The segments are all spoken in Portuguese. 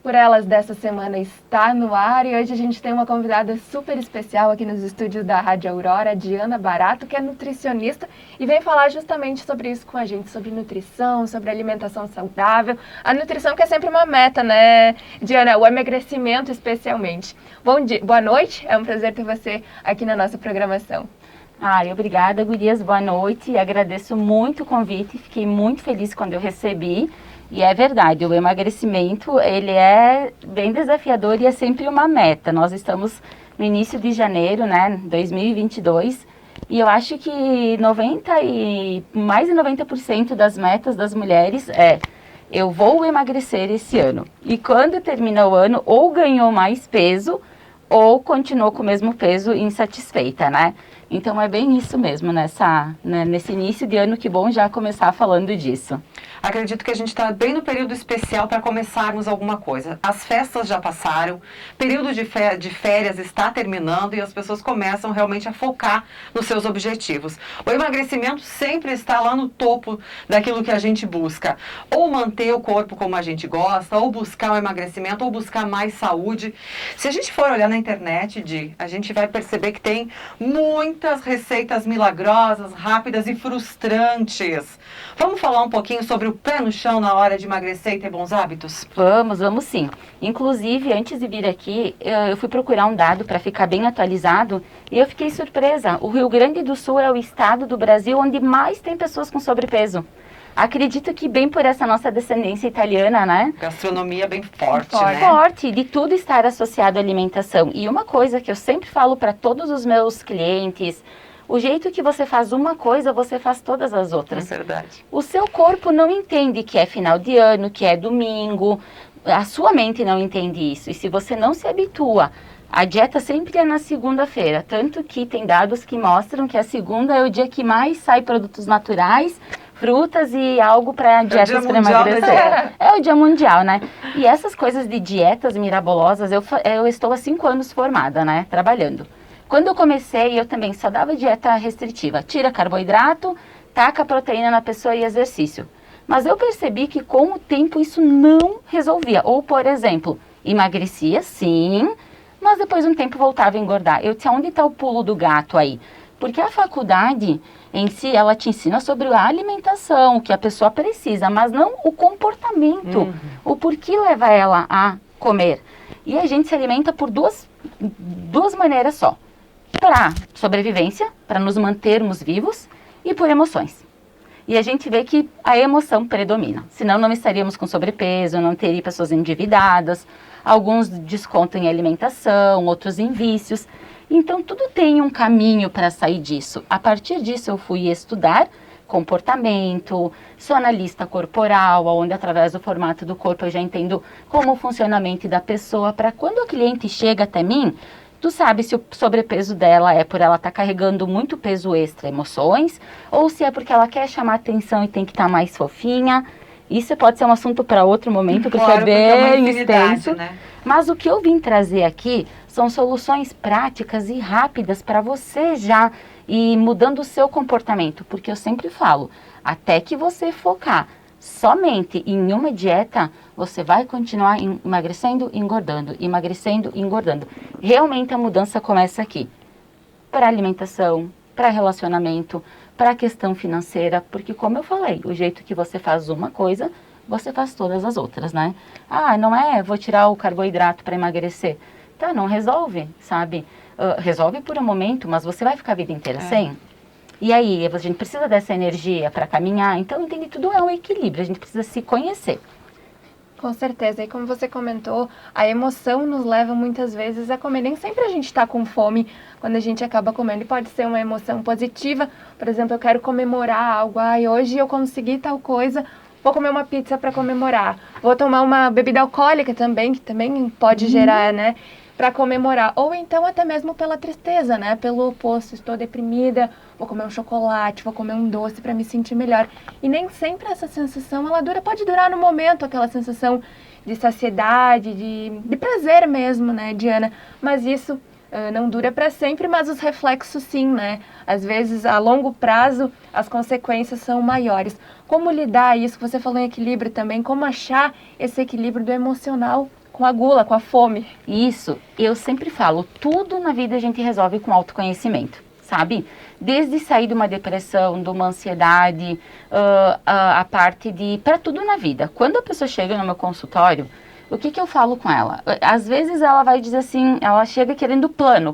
Por Elas dessa semana está no ar e hoje a gente tem uma convidada super especial aqui nos estúdios da Rádio Aurora, a Diana Barato, que é nutricionista e vem falar justamente sobre isso com a gente, sobre nutrição, sobre alimentação saudável. A nutrição que é sempre uma meta, né, Diana? O emagrecimento especialmente. Bom dia, boa noite, é um prazer ter você aqui na nossa programação. Obrigada, gurias, boa noite. Agradeço muito o convite, fiquei muito feliz quando eu recebi. E é verdade, o emagrecimento, ele é bem desafiador e é sempre uma meta. Nós estamos no início de janeiro, né, 2022, e eu acho que mais de 90% das metas das mulheres eu vou emagrecer esse ano. E quando termina o ano, ou ganhou mais peso, ou continuou com o mesmo peso insatisfeita, né? Então é bem isso mesmo, nesse início de ano, que bom já começar falando disso. Acredito que a gente está bem no período especial para começarmos alguma coisa. As festas já passaram, período de férias está terminando e as pessoas começam realmente a focar nos seus objetivos. O emagrecimento sempre está lá no topo daquilo que a gente busca. Ou manter o corpo como a gente gosta, ou buscar o emagrecimento, ou buscar mais saúde. Se a gente for olhar na internet, a gente vai perceber que tem muitas receitas milagrosas, rápidas e frustrantes. Vamos falar um pouquinho sobre o pé no chão na hora de emagrecer e ter bons hábitos? Vamos sim. Inclusive, antes de vir aqui, eu fui procurar um dado para ficar bem atualizado e eu fiquei surpresa. O Rio Grande do Sul é o estado do Brasil onde mais tem pessoas com sobrepeso. Acredito que bem por essa nossa descendência italiana, né? Gastronomia bem forte, né? Forte, de tudo estar associado à alimentação. E uma coisa que eu sempre falo para todos os meus clientes: o jeito que você faz uma coisa, você faz todas as outras. É verdade. O seu corpo não entende que é final de ano, que é domingo. A sua mente não entende isso. E se você não se habitua, a dieta sempre é na segunda-feira. Tanto que tem dados que mostram que a segunda é o dia que mais sai produtos naturais, frutas e algo para dietas para emagrecer. É o dia mundial, né? E essas coisas de dietas mirabolosas, eu estou há 5 anos formada, né? Trabalhando. Quando eu comecei, eu também só dava dieta restritiva. Tira carboidrato, taca proteína na pessoa e exercício. Mas eu percebi que com o tempo isso não resolvia. Ou, por exemplo, emagrecia, sim, mas depois de um tempo voltava a engordar. Eu disse, onde está o pulo do gato aí? Porque a faculdade em si, ela te ensina sobre a alimentação, o que a pessoa precisa, mas não o comportamento, o porquê leva ela a comer. E a gente se alimenta por duas maneiras só. Para sobrevivência, para nos mantermos vivos, e por emoções. E a gente vê que a emoção predomina. Senão não estaríamos com sobrepeso, não teria pessoas endividadas, alguns descontam em alimentação, outros em vícios. Então tudo tem um caminho para sair disso. A partir disso eu fui estudar comportamento, sou analista corporal, onde através do formato do corpo eu já entendo como o funcionamento da pessoa, para quando o cliente chega até mim, tu sabe se o sobrepeso dela é por ela estar carregando muito peso extra, emoções, ou se é porque ela quer chamar atenção e tem que estar mais fofinha. Isso pode ser um assunto para outro momento, porque claro, é bem extenso. Né? Mas o que eu vim trazer aqui são soluções práticas e rápidas para você já ir mudando o seu comportamento. Porque eu sempre falo, até que você focar somente em uma dieta, você vai continuar emagrecendo e engordando, emagrecendo e engordando. Realmente a mudança começa aqui. Para alimentação, para relacionamento, para a questão financeira, porque como eu falei, o jeito que você faz uma coisa, você faz todas as outras, né? Não é, vou tirar o carboidrato para emagrecer. Tá, não resolve, sabe? Resolve por um momento, mas você vai ficar a vida inteira sem? E aí, a gente precisa dessa energia para caminhar. Então, entende, tudo é um equilíbrio, a gente precisa se conhecer. Com certeza, e como você comentou, a emoção nos leva muitas vezes a comer. Nem sempre a gente está com fome quando a gente acaba comendo. E pode ser uma emoção positiva, por exemplo, eu quero comemorar algo. Hoje eu consegui tal coisa, vou comer uma pizza para comemorar. Vou tomar uma bebida alcoólica também, que também pode gerar, né, para comemorar. Ou então até mesmo pela tristeza, né, pelo oposto, estou deprimida, vou comer um chocolate, vou comer um doce para me sentir melhor. E nem sempre essa sensação, ela dura, pode durar no momento, aquela sensação de saciedade, de prazer mesmo, né, Diana? Mas isso não dura para sempre, mas os reflexos sim, né? Às vezes, a longo prazo, as consequências são maiores. Como lidar isso? Você falou em equilíbrio também, como achar esse equilíbrio do emocional com a gula, com a fome. Isso, eu sempre falo, tudo na vida a gente resolve com autoconhecimento, sabe? Desde sair de uma depressão, de uma ansiedade, a parte de... para tudo na vida. Quando a pessoa chega no meu consultório, o que eu falo com ela? Às vezes ela vai dizer assim, ela chega querendo plano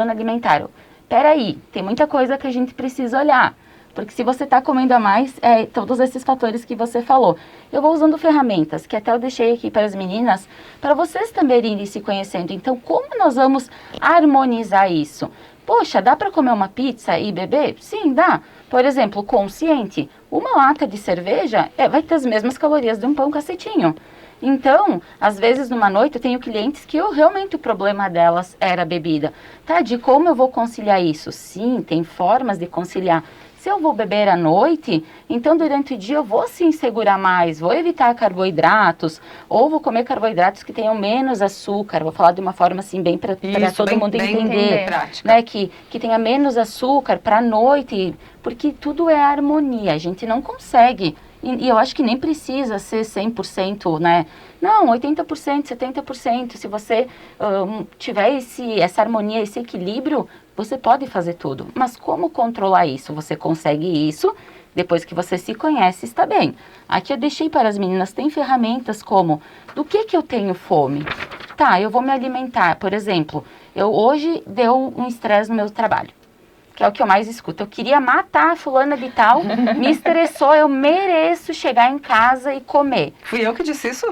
alimentar. Peraí, tem muita coisa que a gente precisa olhar. Porque se você está comendo a mais, todos esses fatores que você falou. Eu vou usando ferramentas, que até eu deixei aqui para as meninas, para vocês também irem se conhecendo. Então, como nós vamos harmonizar isso? Poxa, dá para comer uma pizza e beber? Sim, dá. Por exemplo, consciente, uma lata de cerveja vai ter as mesmas calorias de um pão cacetinho. Então, às vezes numa noite eu tenho clientes que realmente o problema delas era a bebida. Tá, de como eu vou conciliar isso? Sim, tem formas de conciliar. Se eu vou beber à noite, então durante o dia eu vou sim segurar mais, vou evitar carboidratos, ou vou comer carboidratos que tenham menos açúcar. Vou falar de uma forma assim bem para todo mundo entender, né? Que tenha menos açúcar para a noite, porque tudo é harmonia, a gente não consegue. E eu acho que nem precisa ser 100%, né? Não, 80%, 70%. Se você tiver essa harmonia, esse equilíbrio, você pode fazer tudo. Mas como controlar isso? Você consegue isso depois que você se conhece, está bem. Aqui eu deixei para as meninas, tem ferramentas como, do que eu tenho fome? Tá, eu vou me alimentar. Por exemplo, hoje deu um estresse no meu trabalho, que é o que eu mais escuto. Eu queria matar a fulana de tal, me estressou, eu mereço chegar em casa e comer. Fui eu que disse isso?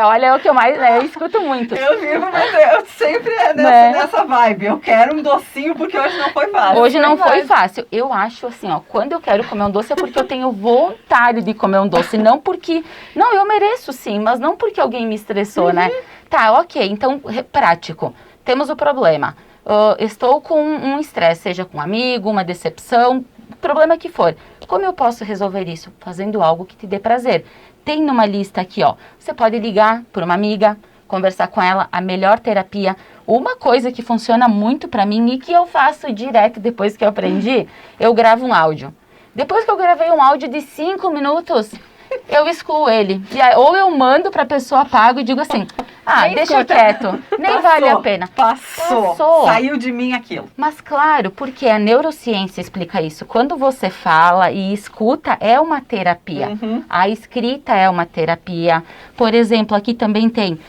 Olha, é o que eu mais, eu escuto muito. Eu vivo, mas eu sempre nessa vibe. Eu quero um docinho porque hoje não foi fácil. Hoje não foi fácil. Eu acho assim, quando eu quero comer um doce é porque eu tenho vontade de comer um doce, não porque... Não, eu mereço sim, mas não porque alguém me estressou, né? Tá, ok, então, prático. Temos o problema. Estou com um estresse, seja com um amigo, uma decepção, problema que for. Como eu posso resolver isso? Fazendo algo que te dê prazer. Tem numa lista aqui, você pode ligar para uma amiga, conversar com ela, a melhor terapia. Uma coisa que funciona muito para mim e que eu faço direto depois que eu aprendi, eu gravo um áudio. Depois que eu gravei um áudio de 5 minutos, eu excluo ele. Ou eu mando para a pessoa, apago e digo assim, deixa quieto, nem vale a pena. Passou. Saiu de mim aquilo. Mas claro, porque a neurociência explica isso. Quando você fala e escuta, é uma terapia. A escrita é uma terapia. Por exemplo, aqui também tem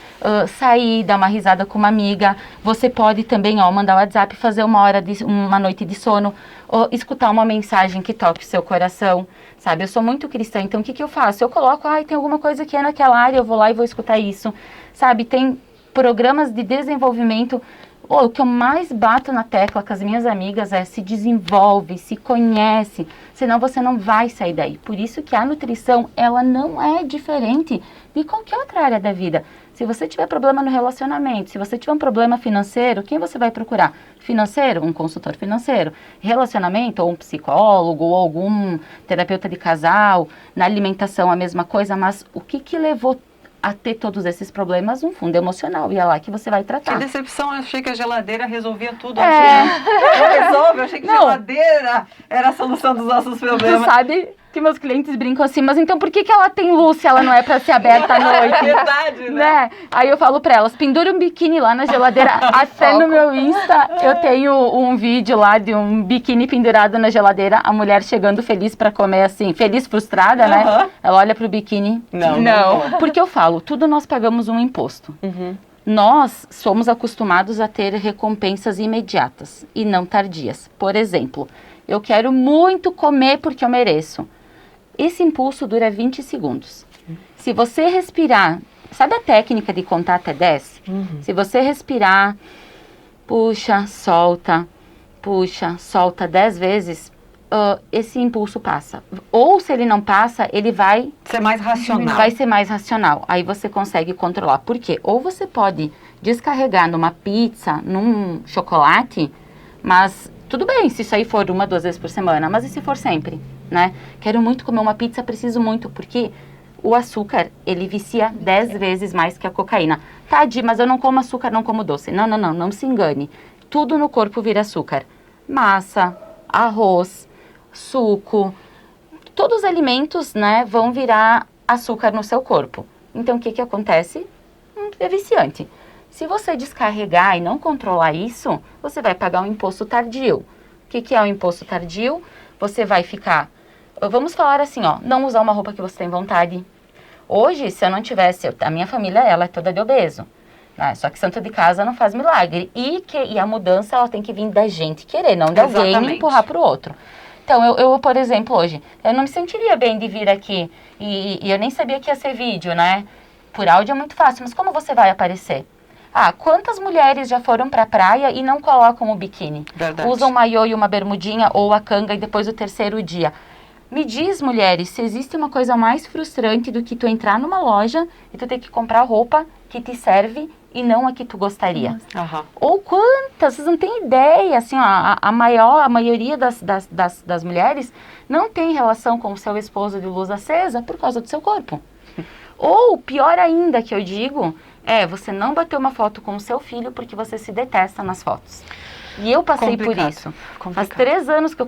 sair, dar uma risada com uma amiga. Você pode também mandar o WhatsApp, fazer uma noite de sono, ou escutar uma mensagem que toque o seu coração. Sabe, eu sou muito cristã, então o que eu faço? Eu coloco, tem alguma coisa que é naquela área, eu vou lá e vou escutar isso. Sabe, tem programas de desenvolvimento. O que eu mais bato na tecla com as minhas amigas é se desenvolve, se conhece, senão você não vai sair daí. Por isso que a nutrição, ela não é diferente de qualquer outra área da vida. Se você tiver problema no relacionamento, se você tiver um problema financeiro, quem você vai procurar? Financeiro? Um consultor financeiro. Relacionamento? Ou um psicólogo, ou algum terapeuta de casal. Na alimentação, a mesma coisa, mas o que levou a ter todos esses problemas? Um fundo emocional, e é lá que você vai tratar. Que decepção, eu achei que a geladeira resolvia tudo. Eu achei que geladeira era a solução dos nossos problemas. Você sabe que meus clientes brincam assim, mas então por que ela tem luz se ela não é para ser aberta à noite? É verdade, né? Aí eu falo para elas, pendura um biquíni lá na geladeira. Até no meu Insta eu tenho um vídeo lá de um biquíni pendurado na geladeira, a mulher chegando feliz para comer assim, feliz, frustrada, né? Ela olha pro biquíni. Não. Porque eu falo, tudo nós pagamos um imposto. Nós somos acostumados a ter recompensas imediatas e não tardias. Por exemplo, eu quero muito comer porque eu mereço. Esse impulso dura 20 segundos. Se você respirar, sabe a técnica de contar até 10? Se você respirar, puxa, solta 10 vezes, esse impulso passa. Ou se ele não passa, ele vai ser mais racional. Vai ser mais racional. Aí você consegue controlar. Por quê? Ou você pode descarregar numa pizza, num chocolate, mas tudo bem se isso aí for 1, 2 vezes por semana, mas e se for sempre, né? Quero muito comer uma pizza, preciso muito, porque o açúcar, ele vicia 10 vezes mais que a cocaína. Tá, Di, mas eu não como açúcar, não como doce. Não se engane. Tudo no corpo vira açúcar. Massa, arroz, suco, todos os alimentos, né, vão virar açúcar no seu corpo. Então, o que acontece? É viciante. Se você descarregar e não controlar isso, você vai pagar um imposto tardio. O que é o imposto tardio? Você vai ficar, vamos falar assim, ó, não usar uma roupa que você tem vontade. Hoje, se eu não tivesse, a minha família, ela é toda de obeso. Né? Só que santo de casa não faz milagre. E a mudança, ela tem que vir da gente querer, não de alguém empurrar para o outro. Então, eu, por exemplo, hoje, eu não me sentiria bem de vir aqui e eu nem sabia que ia ser vídeo, né? Por áudio é muito fácil, mas como você vai aparecer? Quantas mulheres já foram pra praia e não colocam o biquíni? Verdade. Usam um maiô e uma bermudinha ou a canga e depois o terceiro dia. Me diz, mulheres, se existe uma coisa mais frustrante do que tu entrar numa loja e tu ter que comprar roupa que te serve e não a que tu gostaria. Uhum. Ou quantas, vocês não têm ideia, assim, ó, a maioria das mulheres não tem relação com o seu esposo de luz acesa por causa do seu corpo. Ou, pior ainda que eu digo, você não bateu uma foto com o seu filho porque você se detesta nas fotos. E eu passei por isso. Faz 3 anos que eu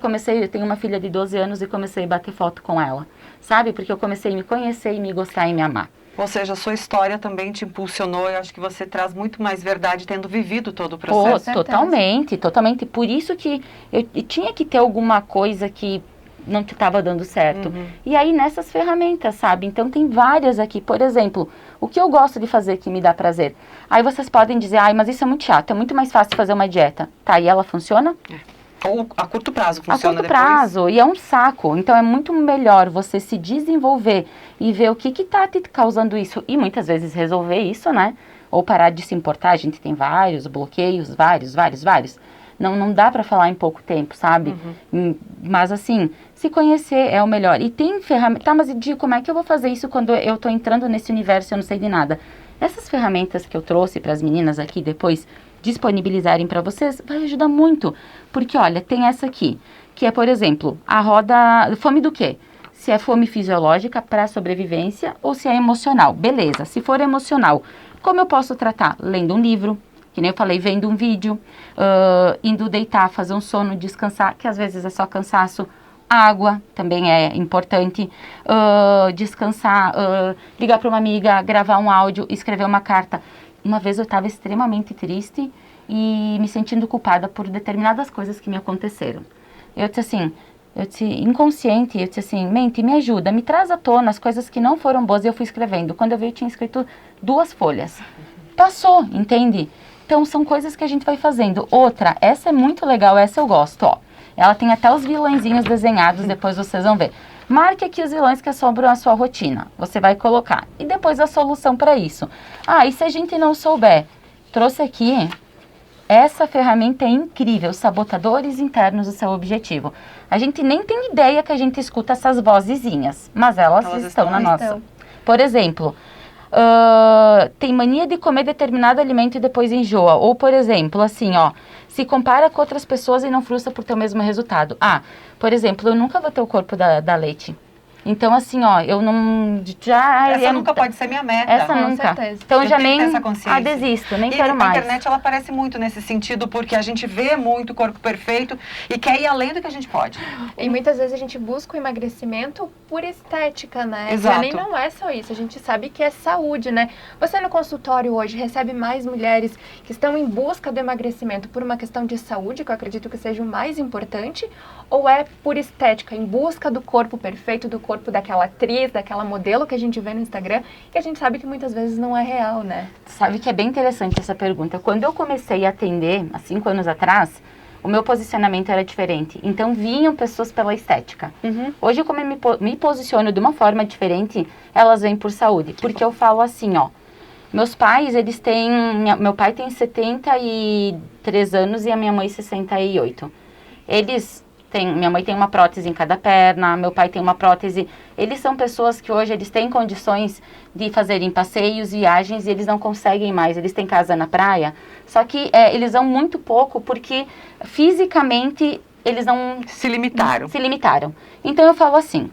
tenho uma filha de 12 anos e comecei a bater foto com ela. Sabe? Porque eu comecei a me conhecer e me gostar e me amar. Ou seja, a sua história também te impulsionou. Eu acho que você traz muito mais verdade tendo vivido todo o processo. Totalmente, totalmente. Por isso que eu tinha que ter alguma coisa que não estava dando certo. Uhum. E aí nessas ferramentas, sabe? Então tem várias aqui. Por exemplo, o que eu gosto de fazer que me dá prazer? Aí vocês podem dizer, mas isso é muito chato, é muito mais fácil fazer uma dieta. Tá, e ela funciona? Ou a curto prazo funciona depois? A curto prazo, e é um saco. Então é muito melhor você se desenvolver e ver o que tá te causando isso. E muitas vezes resolver isso, né? Ou parar de se importar. A gente tem vários bloqueios, vários. Não dá pra falar em pouco tempo, sabe? Uhum. Mas assim, se conhecer é o melhor. E tem ferramentas. Tá, mas Di, como é que eu vou fazer isso quando eu tô entrando nesse universo e eu não sei de nada? Essas ferramentas que eu trouxe para as meninas aqui depois disponibilizarem para vocês, vai ajudar muito. Porque, olha, tem essa aqui, que é, por exemplo, a roda... Fome do quê? Se é fome fisiológica para sobrevivência ou se é emocional. Beleza, se for emocional, como eu posso tratar? Lendo um livro, que nem eu falei, vendo um vídeo, indo deitar, fazer um sono, descansar, que às vezes é só cansaço. Água também é importante, descansar, ligar para uma amiga, gravar um áudio, escrever uma carta. Uma vez eu estava extremamente triste e me sentindo culpada por determinadas coisas que me aconteceram. Eu disse assim, inconsciente, eu disse assim, mente, me ajuda, me traz à tona as coisas que não foram boas e eu fui escrevendo. Quando eu vi, eu tinha escrito 2 folhas. Passou, entende? Então são coisas que a gente vai fazendo. Outra, essa é muito legal, essa eu gosto, ó. Ela tem até os vilõezinhos desenhados, depois vocês vão ver. Marque aqui os vilões que assombram a sua rotina. Você vai colocar. E depois a solução para isso. E se a gente não souber? Trouxe aqui. Essa ferramenta é incrível. Sabotadores internos do seu objetivo. A gente nem tem ideia que a gente escuta essas vozezinhas. Mas elas estão na nossa. Por exemplo, tem mania de comer determinado alimento e depois enjoa. Ou, por exemplo, assim, ó. Se compara com outras pessoas e não frustra por ter o mesmo resultado. Por exemplo, eu nunca vou ter o corpo da Leite. Então, assim, ó, eu não... Essa nunca pode ser minha meta. Essa nunca. Certeza. Então, eu já nem... desisto, nem quero mais. A internet, ela aparece muito nesse sentido, porque a gente vê muito o corpo perfeito e quer ir além do que a gente pode. E muitas vezes a gente busca o emagrecimento por estética, né? Exato. Nem não é só isso, a gente sabe que é saúde, né? Você no consultório hoje recebe mais mulheres que estão em busca do emagrecimento por uma questão de saúde, que eu acredito que seja o mais importante, ou é por estética, em busca do corpo perfeito, do corpo daquela atriz, daquela modelo que a gente vê no Instagram, que a gente sabe que muitas vezes não é real, né? Sabe que é bem interessante essa pergunta. Quando eu comecei a atender, há 5 anos atrás, o meu posicionamento era diferente. Então, vinham pessoas pela estética. Uhum. Hoje, como eu me posiciono de uma forma diferente, elas vêm por saúde. Porque eu falo assim, ó. Meus pais, eles têm... Meu pai tem 73 anos e a minha mãe 68. Minha mãe tem uma prótese em cada perna, meu pai tem uma prótese. Eles são pessoas que hoje eles têm condições de fazerem passeios, viagens, e eles não conseguem mais. Eles têm casa na praia, só que eles vão muito pouco porque fisicamente eles não... Se limitaram. Então eu falo assim,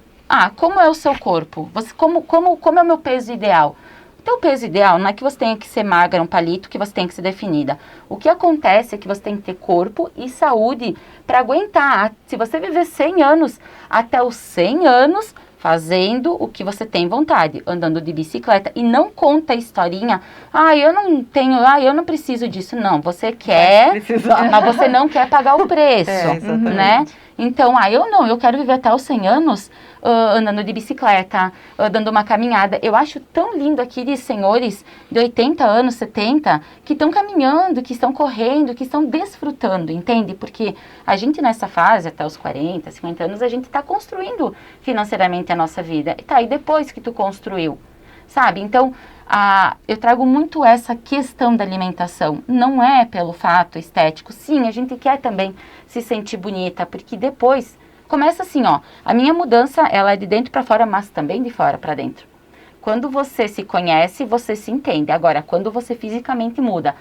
como é o seu corpo? Como é o meu peso ideal? O teu peso ideal não é que você tenha que ser magra, um palito, que você tenha que ser definida. O que acontece é que você tem que ter corpo e saúde para aguentar. Se você viver 100 anos, até os 100 anos, fazendo o que você tem vontade, andando de bicicleta, e não conta a historinha, eu não preciso disso. Não, você quer, mas você não quer pagar o preço, né? Então, eu quero viver até os 100 anos andando de bicicleta, dando uma caminhada. Eu acho tão lindo aqueles senhores de 80 anos, 70, que estão caminhando, que estão correndo, que estão desfrutando, entende? Porque a gente nessa fase, até os 40, 50 anos, a gente está construindo financeiramente a nossa vida. E depois que tu construiu, sabe? Então, eu trago muito essa questão da alimentação. Não é pelo fato estético. Sim, a gente quer também se sentir bonita, porque depois começa assim, a minha mudança, ela é de dentro para fora, mas também de fora para dentro. Quando você se conhece, você se entende. Agora, quando você fisicamente muda,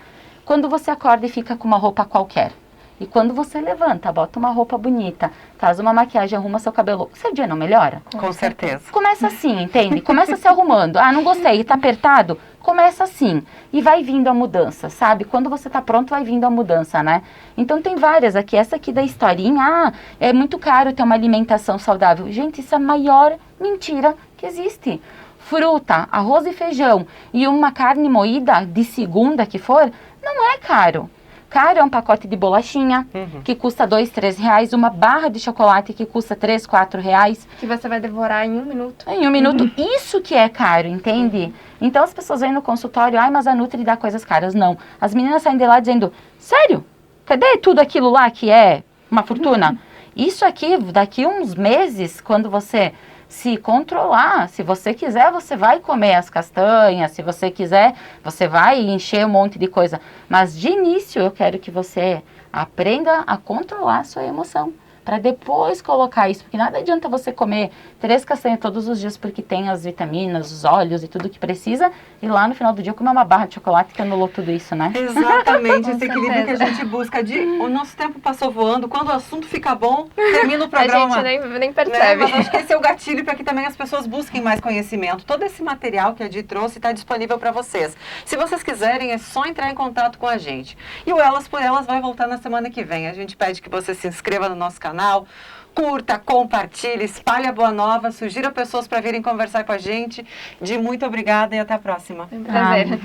quando você acorda e fica com uma roupa qualquer, e quando você levanta, bota uma roupa bonita, faz uma maquiagem, arruma seu cabelo, seu dia não melhora? Com certeza. Começa assim, entende? Começa se arrumando. Não gostei, tá apertado? Começa assim. E vai vindo a mudança, sabe? Quando você tá pronto, vai vindo a mudança, né? Então tem várias aqui. Essa aqui da historinha, é muito caro ter uma alimentação saudável. Gente, isso é a maior mentira que existe. Fruta, arroz e feijão e uma carne moída de segunda que for, não é caro. Caro é um pacote de bolachinha, que custa R$2, R$3, uma barra de chocolate que custa R$3, R$4. Que você vai devorar em 1 minuto. Em 1 minuto. Isso que é caro, entende? Então as pessoas vêm no consultório, mas a Nutri dá coisas caras. Não. As meninas saem de lá dizendo, sério? Cadê tudo aquilo lá que é uma fortuna? Isso aqui, daqui uns meses, quando você se controlar, se você quiser, você vai comer as castanhas, se você quiser, você vai encher um monte de coisa. Mas de início eu quero que você aprenda a controlar a sua emoção, para depois colocar isso, porque nada adianta você comer 3 castanhas todos os dias porque tem as vitaminas, os óleos e tudo que precisa, e lá no final do dia comer uma barra de chocolate que anulou tudo isso, né? Exatamente, esse equilíbrio que a gente busca. O nosso tempo passou voando, quando o assunto fica bom, termina o programa. A gente nem percebe. Mas acho que esse é o gatilho para que também as pessoas busquem mais conhecimento. Todo esse material que a Di trouxe está disponível para vocês. Se vocês quiserem, é só entrar em contato com a gente. E o Elas por Elas vai voltar na semana que vem. A gente pede que você se inscreva no nosso canal, curta, compartilhe, espalhe a boa nova, sugira pessoas para virem conversar com a gente. Di, muito obrigada e até a próxima. É um prazer.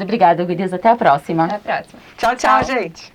Obrigada, gurias. Até a próxima. Até a próxima. Tchau, tchau, gente.